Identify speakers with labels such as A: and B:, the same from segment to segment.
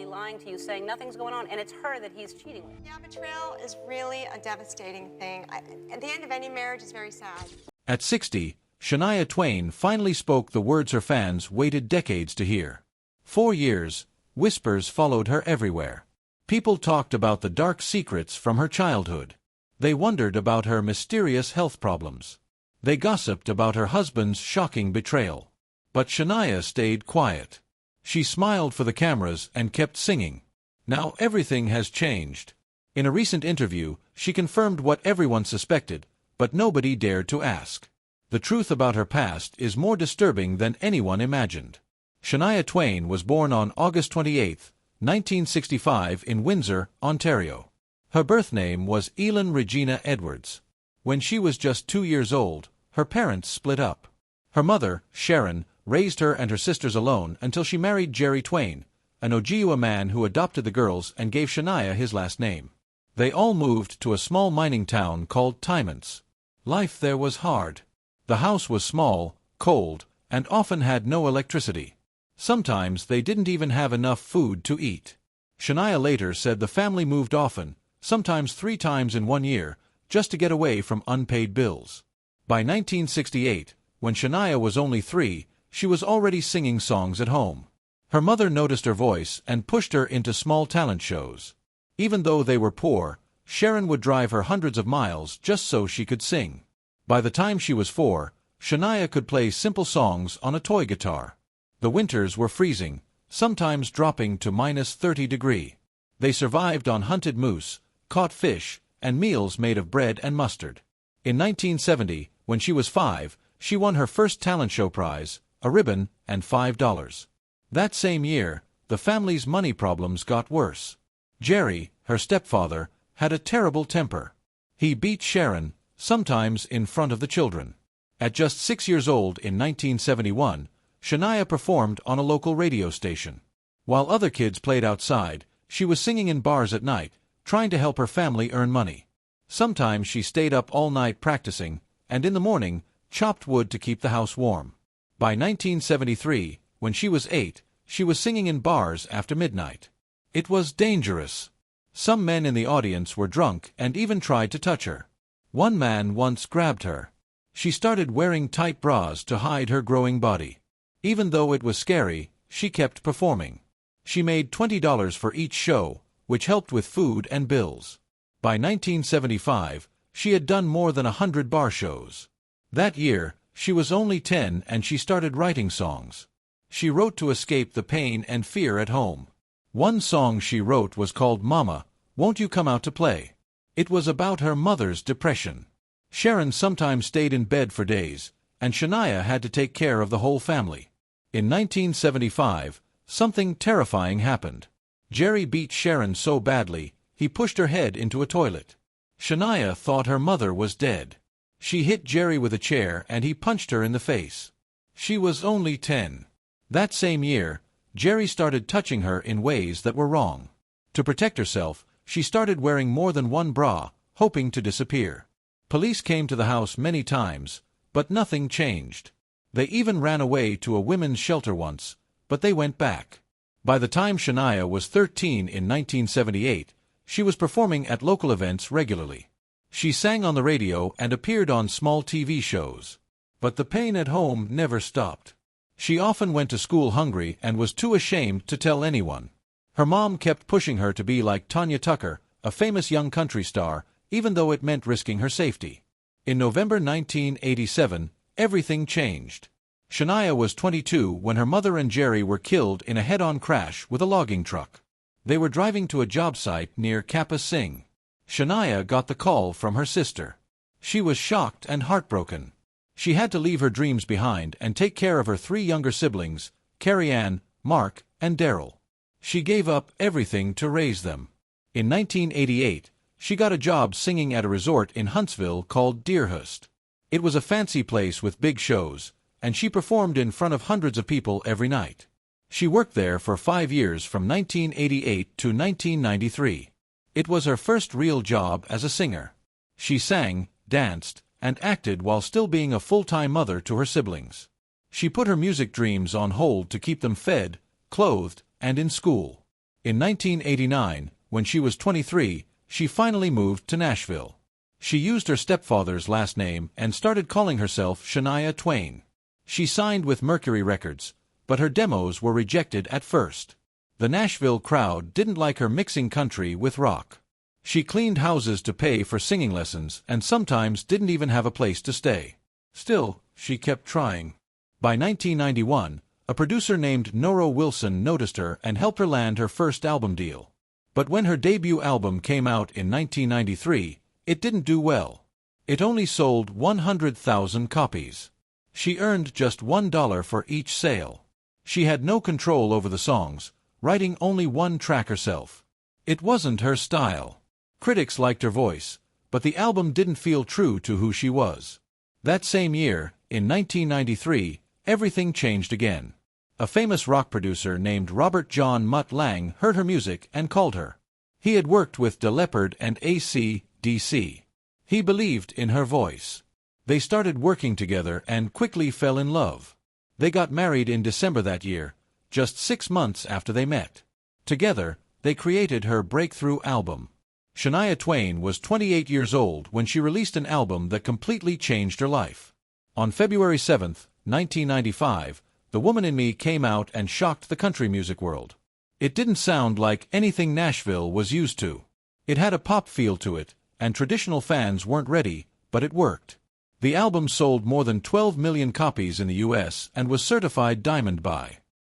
A: lying to you, saying nothing's going on, and it's her that he's cheating with.
B: Yeah, betrayal is really a devastating thing. At the end of any marriage is very sad.
C: At 60, Shania Twain finally spoke the words her fans waited decades to hear. 4 years, whispers followed her everywhere. People talked about the dark secrets from her childhood. They wondered about her mysterious health problems. They gossiped about her husband's shocking betrayal. But Shania stayed quiet. She smiled for the cameras and kept singing. Now everything has changed. In a recent interview, she confirmed what everyone suspected, but nobody dared to ask. The truth about her past is more disturbing than anyone imagined. Shania Twain was born on August 28, 1965 in Windsor, Ontario. Her birth name was Elin Regina Edwards. When she was just 2 years old, her parents split up. Her mother, Sharon, raised her and her sisters alone until she married Jerry Twain, an Ojibwe man who adopted the girls and gave Shania his last name. They all moved to a small mining town called Tymans. Life there was hard. The house was small, cold, and often had no electricity. Sometimes they didn't even have enough food to eat. Shania later said the family moved often, sometimes 3 times in 1 year, just to get away from unpaid bills. By 1968, when Shania was only 3, she was already singing songs at home. Her mother noticed her voice and pushed her into small talent shows. Even though they were poor, Sharon would drive her hundreds of miles just so she could sing. By the time she was 4, Shania could play simple songs on a toy guitar. The winters were freezing, sometimes dropping to -30 degrees. They survived on hunted moose, caught fish, and meals made of bread and mustard. In 1970, when she was 5, she won her first talent show prize, a ribbon, and $5. That same year, the family's money problems got worse. Jerry, her stepfather, had a terrible temper. He beat Sharon, sometimes in front of the children. At just 6 years old in 1971, Shania performed on a local radio station. While other kids played outside, she was singing in bars at night, trying to help her family earn money. Sometimes she stayed up all night practicing, and in the morning, chopped wood to keep the house warm. By 1973, when she was 8, she was singing in bars after midnight. It was dangerous. Some men in the audience were drunk and even tried to touch her. One man once grabbed her. She started wearing tight bras to hide her growing body. Even though it was scary, she kept performing. She made $20 for each show, which helped with food and bills. By 1975, she had done more than 100 bar shows. That year, she was only 10 and she started writing songs. She wrote to escape the pain and fear at home. One song she wrote was called Mama, Won't You Come Out to Play? It was about her mother's depression. Sharon sometimes stayed in bed for days, and Shania had to take care of the whole family. In 1975, something terrifying happened. Jerry beat Sharon so badly, he pushed her head into a toilet. Shania thought her mother was dead. She hit Jerry with a chair and he punched her in the face. She was only 10. That same year, Jerry started touching her in ways that were wrong. To protect herself, she started wearing more than one bra, hoping to disappear. Police came to the house many times, but nothing changed. They even ran away to a women's shelter once, but they went back. By the time Shania was 13 in 1978, she was performing at local events regularly. She sang on the radio and appeared on small TV shows. But the pain at home never stopped. She often went to school hungry and was too ashamed to tell anyone. Her mom kept pushing her to be like Tanya Tucker, a famous young country star, even though it meant risking her safety. In November 1987, everything changed. Shania was 22 when her mother and Jerry were killed in a head-on crash with a logging truck. They were driving to a job site near Kappa Singh. Shania got the call from her sister. She was shocked and heartbroken. She had to leave her dreams behind and take care of her 3 younger siblings, Carrie Ann, Mark, and Daryl. She gave up everything to raise them. In 1988, she got a job singing at a resort in Huntsville called Deerhurst. It was a fancy place with big shows, and she performed in front of hundreds of people every night. She worked there for 5 years from 1988 to 1993. It was her first real job as a singer. She sang, danced, and acted while still being a full-time mother to her siblings. She put her music dreams on hold to keep them fed, clothed, and in school. In 1989, when she was 23, she finally moved to Nashville. She used her stepfather's last name and started calling herself Shania Twain. She signed with Mercury Records, but her demos were rejected at first. The Nashville crowd didn't like her mixing country with rock. She cleaned houses to pay for singing lessons and sometimes didn't even have a place to stay. Still, she kept trying. By 1991, a producer named Noro Wilson noticed her and helped her land her first album deal. But when her debut album came out in 1993, it didn't do well. It only sold 100,000 copies. She earned just $1 for each sale. She had no control over the songs, writing only one track herself. It wasn't her style. Critics liked her voice, but the album didn't feel true to who she was. That same year, in 1993, everything changed again. A famous rock producer named Robert John Mutt Lange heard her music and called her. He had worked with Def Leppard and AC/DC. He believed in her voice. They started working together and quickly fell in love. They got married in December that year, just 6 months after they met. Together, they created her breakthrough album. Shania Twain was 28 years old when she released an album that completely changed her life. On February 7, 1995, The Woman in Me came out and shocked the country music world. It didn't sound like anything Nashville was used to. It had a pop feel to it, and traditional fans weren't ready, but it worked. The album sold more than 12 million copies in the U.S. and was certified diamond by.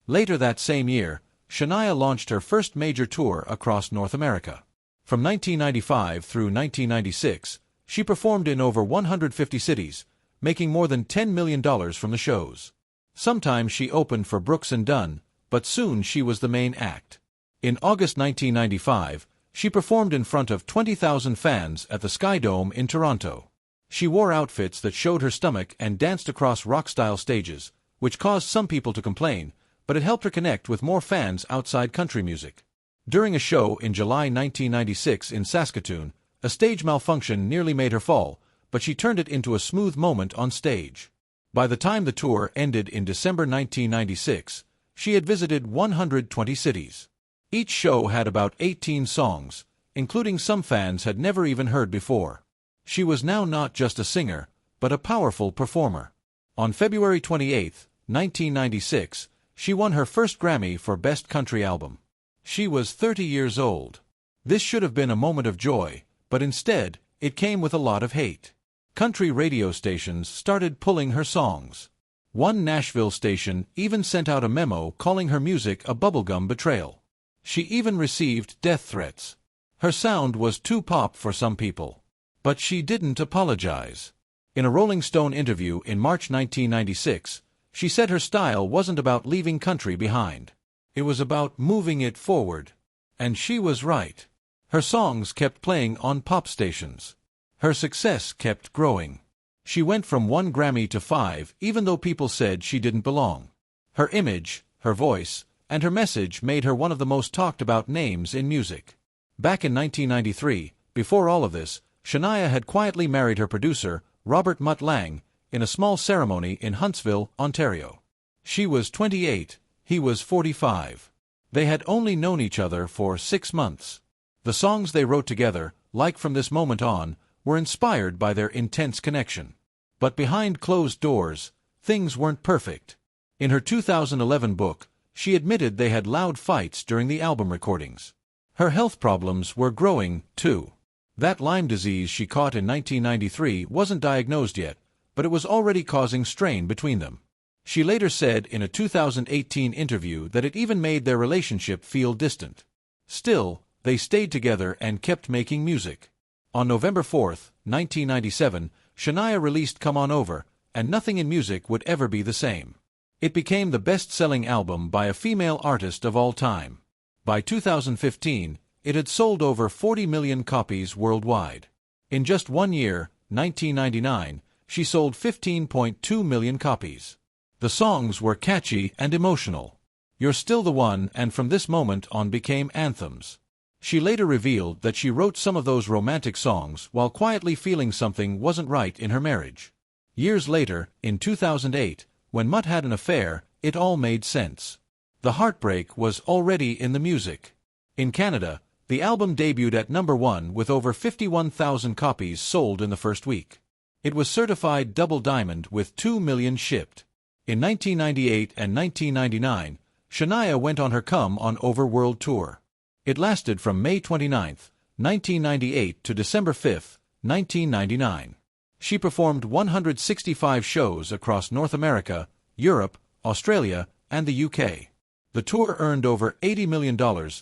C: Later that same year, Shania launched her first major tour across North America. From 1995 through 1996, she performed in over 150 cities, making more than $10 million from the shows. Sometimes she opened for Brooks and Dunn, but soon she was the main act. In August 1995, she performed in front of 20,000 fans at the Sky Dome in Toronto. She wore outfits that showed her stomach and danced across rock-style stages, which caused some people to complain, but it helped her connect with more fans outside country music. During a show in July 1996 in Saskatoon, a stage malfunction nearly made her fall, but she turned it into a smooth moment on stage. By the time the tour ended in December 1996, she had visited 120 cities. Each show had about 18 songs, including some fans had never even heard before. She was now not just a singer, but a powerful performer. On February 28, 1996, she won her first Grammy for Best Country Album. She was 30 years old. This should have been a moment of joy, but instead, it came with a lot of hate. Country radio stations started pulling her songs. One Nashville station even sent out a memo calling her music a bubblegum betrayal. She even received death threats. Her sound was too pop for some people. But she didn't apologize. In a Rolling Stone interview in March 1996, she said her style wasn't about leaving country behind. It was about moving it forward. And she was right. Her songs kept playing on pop stations. Her success kept growing. She went from 1 Grammy to 5, even though people said she didn't belong. Her image, her voice, and her message made her one of the most talked about names in music. Back in 1993, before all of this, Shania had quietly married her producer, Robert Mutt Lange, in a small ceremony in Huntsville, Ontario. She was 28, he was 45. They had only known each other for 6 months. The songs they wrote together, like From This Moment On, were inspired by their intense connection. But behind closed doors, things weren't perfect. In her 2011 book, she admitted they had loud fights during the album recordings. Her health problems were growing, too. That Lyme disease she caught in 1993 wasn't diagnosed yet, but it was already causing strain between them. She later said in a 2018 interview that it even made their relationship feel distant. Still, they stayed together and kept making music. On November 4, 1997, Shania released Come On Over, and nothing in music would ever be the same. It became the best-selling album by a female artist of all time. By 2015, it had sold over 40 million copies worldwide. In just 1 year, 1999, she sold 15.2 million copies. The songs were catchy and emotional. You're Still the One and From This Moment On became anthems. She later revealed that she wrote some of those romantic songs while quietly feeling something wasn't right in her marriage. Years later, in 2008, when Mutt had an affair, it all made sense. The heartbreak was already in the music. In Canada, the album debuted at #1 with over 51,000 copies sold in the first week. It was certified double diamond with 2 million shipped. In 1998 and 1999, Shania went on her Come On Over World Tour. It lasted from May 29, 1998 to December 5, 1999. She performed 165 shows across North America, Europe, Australia, and the UK. The tour earned over $80 million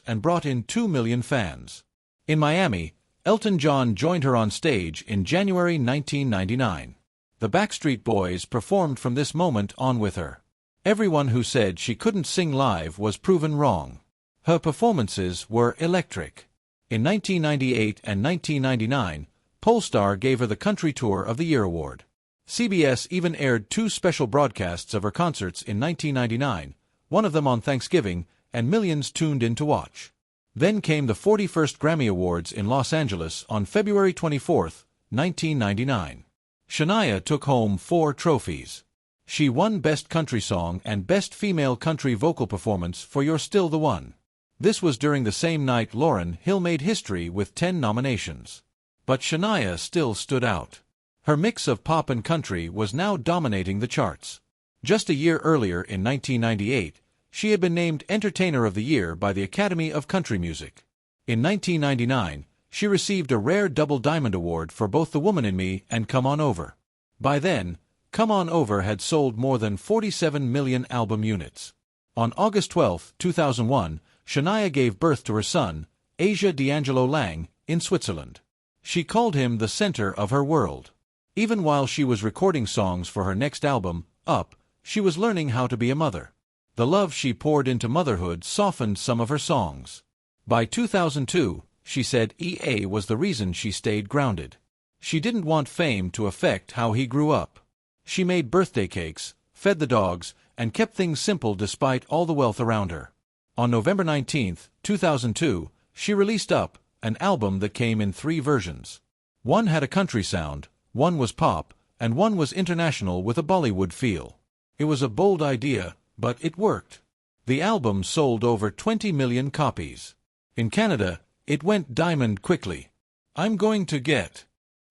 C: and brought in 2 million fans. In Miami, Elton John joined her on stage in January 1999. The Backstreet Boys performed from this moment on with her. Everyone who said she couldn't sing live was proven wrong. Her performances were electric. In 1998 and 1999, Polestar gave her the Country Tour of the Year award. CBS even aired 2 special broadcasts of her concerts in 1999, one of them on Thanksgiving, and millions tuned in to watch. Then came the 41st Grammy Awards in Los Angeles on February 24, 1999. Shania took home 4 trophies. She won Best Country Song and Best Female Country Vocal Performance for You're Still the One. This was during the same night Lauryn Hill made history with 10 nominations. But Shania still stood out. Her mix of pop and country was now dominating the charts. Just a year earlier, in 1998, she had been named Entertainer of the Year by the Academy of Country Music. In 1999, she received a rare Double Diamond Award for both The Woman in Me and Come On Over. By then, Come On Over had sold more than 47 million album units. On August 12, 2001, Shania gave birth to her son, Asia D'Angelo Lang, in Switzerland. She called him the center of her world. Even while she was recording songs for her next album, Up, she was learning how to be a mother. The love she poured into motherhood softened some of her songs. By 2002, she said EA was the reason she stayed grounded. She didn't want fame to affect how he grew up. She made birthday cakes, fed the dogs, and kept things simple despite all the wealth around her. On November 19, 2002, she released Up, an album that came in 3 versions. One had a country sound, one was pop, and one was international with a Bollywood feel. It was a bold idea, but it worked. The album sold over 20 million copies. In Canada, it went diamond quickly. I'm going to get.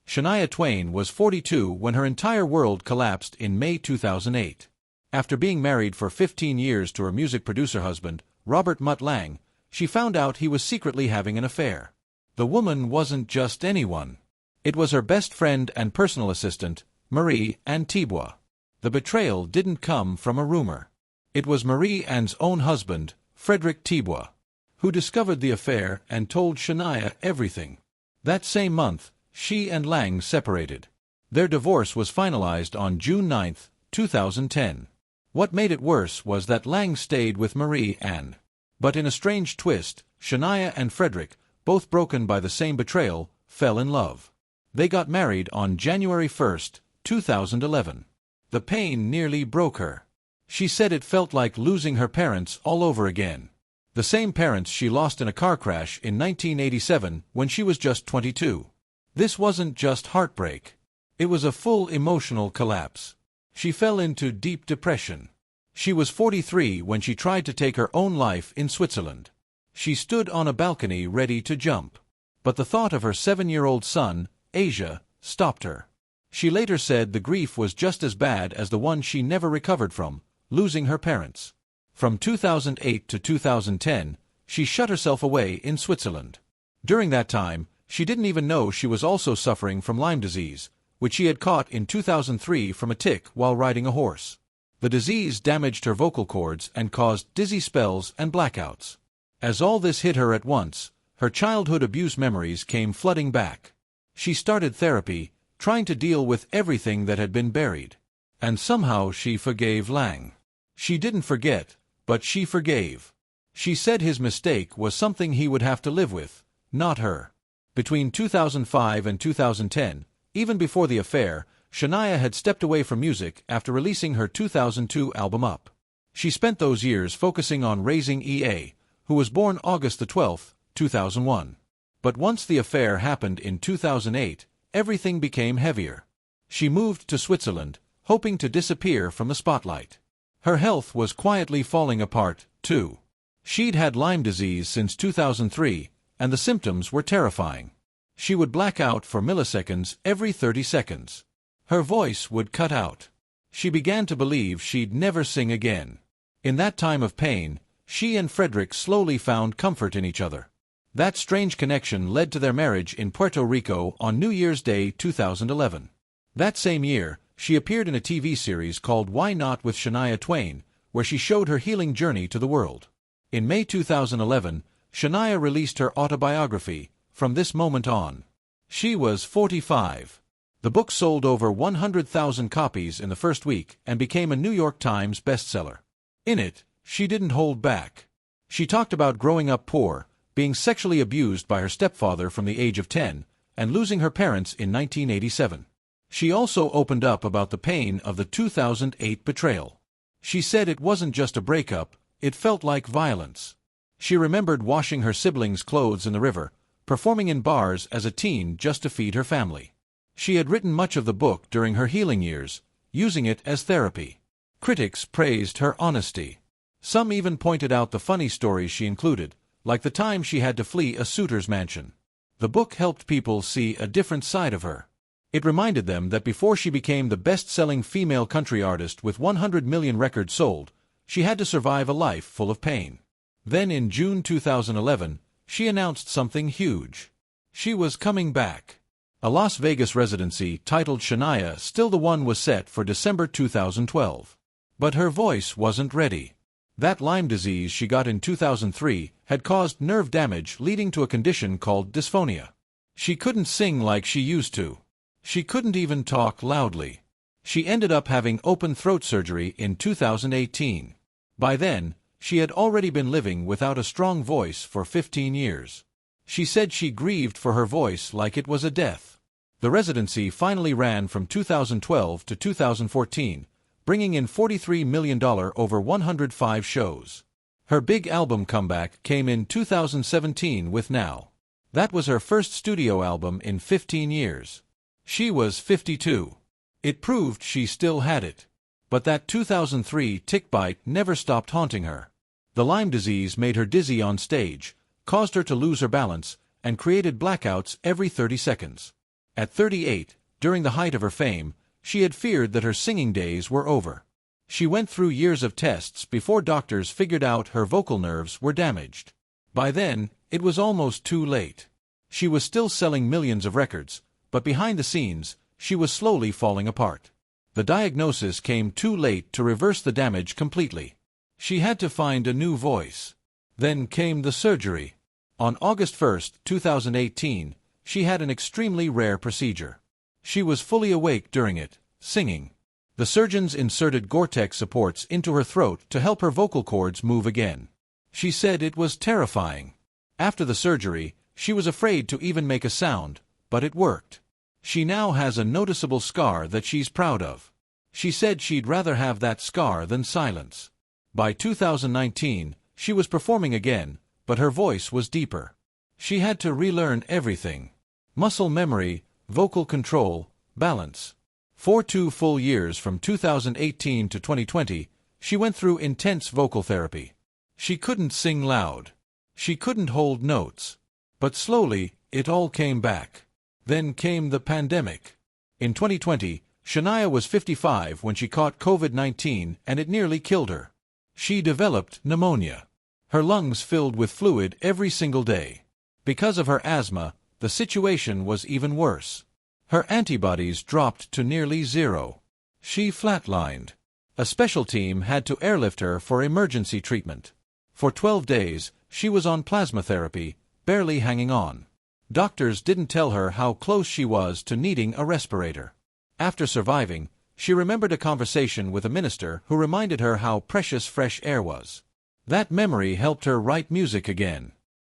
C: Shania Twain was 42 when her entire world collapsed in May 2008. After being married for 15 years to her music producer husband, Robert Mutt Lang, she found out he was secretly having an affair. The woman wasn't just anyone. It was her best friend and personal assistant, Marie-Anne Thibault. The betrayal didn't come from a rumor. It was Marie-Anne's own husband, Frederick Thibault, who discovered the affair and told Shania everything. That same month, she and Lang separated. Their divorce was finalized on June 9, 2010. What made it worse was that Lang stayed with Marie-Anne. But in a strange twist, Shania and Frederick, both broken by the same betrayal, fell in love. They got married on January 1, 2011. The pain nearly broke her. She said it felt like losing her parents all over again. The same parents she lost in a car crash in 1987 when she was just 22. This wasn't just heartbreak. It was a full emotional collapse. She fell into deep depression. She was 43 when she tried to take her own life in Switzerland. She stood on a balcony ready to jump. But the thought of her 7-year-old son, Asia, stopped her. She later said the grief was just as bad as the one she never recovered from, losing her parents. From 2008 to 2010, she shut herself away in Switzerland. During that time, she didn't even know she was also suffering from Lyme disease, which she had caught in 2003 from a tick while riding a horse. The disease damaged her vocal cords and caused dizzy spells and blackouts. As all this hit her at once, her childhood abuse memories came flooding back. She started therapy, trying to deal with everything that had been buried. And somehow she forgave Lang. She didn't forget, but she forgave. She said his mistake was something he would have to live with, not her. Between 2005 and 2010, even before the affair, Shania had stepped away from music after releasing her 2002 album Up. She spent those years focusing on raising EA, who was born August 12, 2001. But once the affair happened in 2008, everything became heavier. She moved to Switzerland, hoping to disappear from the spotlight. Her health was quietly falling apart, too. She'd had Lyme disease since 2003, and the symptoms were terrifying. She would black out for milliseconds every 30 seconds. Her voice would cut out. She began to believe she'd never sing again. In that time of pain, she and Frederick slowly found comfort in each other. That strange connection led to their marriage in Puerto Rico on New Year's Day 2011. That same year, she appeared in a TV series called Why Not with Shania Twain, where she showed her healing journey to the world. In May 2011, Shania released her autobiography, From This Moment On. She was 45. The book sold over 100,000 copies in the first week and became a New York Times bestseller. In it, she didn't hold back. She talked about growing up poor, being sexually abused by her stepfather from the age of 10, and losing her parents in 1987. She also opened up about the pain of the 2008 betrayal. She said it wasn't just a breakup, it felt like violence. She remembered washing her siblings' clothes in the river, performing in bars as a teen just to feed her family. She had written much of the book during her healing years, using it as therapy. Critics praised her honesty. Some even pointed out the funny stories she included, like the time she had to flee a suitor's mansion. The book helped people see a different side of her. It reminded them that before she became the best-selling female country artist with 100 million records sold, she had to survive a life full of pain. Then in June 2011, she announced something huge. She was coming back. A Las Vegas residency titled Shania Still the One was set for December 2012. But her voice wasn't ready. That Lyme disease she got in 2003 had caused nerve damage leading to a condition called dysphonia. She couldn't sing like she used to. She couldn't even talk loudly. She ended up having open throat surgery in 2018. By then, she had already been living without a strong voice for 15 years. She said she grieved for her voice like it was a death. The residency finally ran from 2012 to 2014, bringing in $43 million over 105 shows. Her big album comeback came in 2017 with Now. That was her first studio album in 15 years. She was 52. It proved she still had it. But that 2003 tick bite never stopped haunting her. The Lyme disease made her dizzy on stage, caused her to lose her balance, and created blackouts every 30 seconds. At 38, during the height of her fame, she had feared that her singing days were over. She went through years of tests before doctors figured out her vocal nerves were damaged. By then, it was almost too late. She was still selling millions of records, but behind the scenes, she was slowly falling apart. The diagnosis came too late to reverse the damage completely. She had to find a new voice. Then came the surgery. On August 1, 2018, she had an extremely rare procedure. She was fully awake during it, singing. The surgeons inserted Gore-Tex supports into her throat to help her vocal cords move again. She said it was terrifying. After the surgery, she was afraid to even make a sound, but it worked. She now has a noticeable scar that she's proud of. She said she'd rather have that scar than silence. By 2019, she was performing again, but her voice was deeper. She had to relearn everything. Muscle memory, vocal control, balance. For 2 full years from 2018 to 2020, she went through intense vocal therapy. She couldn't sing loud. She couldn't hold notes. But slowly, it all came back. Then came the pandemic. In 2020, Shania was 55 when she caught COVID-19 and it nearly killed her. She developed pneumonia. Her lungs filled with fluid every single day. Because of her asthma, the situation was even worse. Her antibodies dropped to nearly zero. She flatlined. A special team had to airlift her for emergency treatment. For 12 days, she was on plasma therapy, barely hanging on. Doctors didn't tell her how close she was to needing a respirator. After surviving, she remembered a conversation with a minister who reminded her how precious fresh air was. That memory helped her write music again.